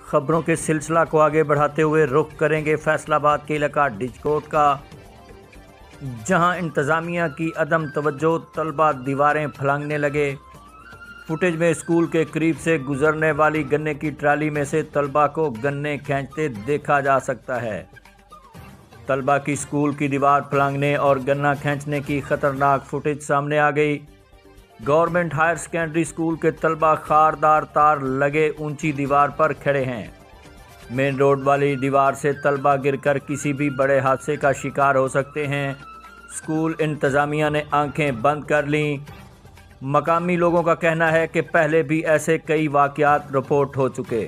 खबरों के सिलसिला को आगे बढ़ाते हुए रुख करेंगे फैसलाबाद के इलाका डिजकोट का, जहां इंतज़ामिया की अदम तवज्जो तलबा दीवारें फलांगने लगे। फुटेज में स्कूल के करीब से गुजरने वाली गन्ने की ट्राली में से तलबा को गन्ने खींचते देखा जा सकता है। तलबा की स्कूल की दीवार फलांगने और गन्ना खींचने की खतरनाक फुटेज सामने आ गई। गवर्नमेंट हायर सेकेंडरी स्कूल के तलबा खारदार तार लगे ऊंची दीवार पर खड़े हैं। मेन रोड वाली दीवार से तलबा गिरकर किसी भी बड़े हादसे का शिकार हो सकते हैं। स्कूल इंतज़ामिया ने आंखें बंद कर लीं। मकामी लोगों का कहना है कि पहले भी ऐसे कई वाक़यात रिपोर्ट हो चुके।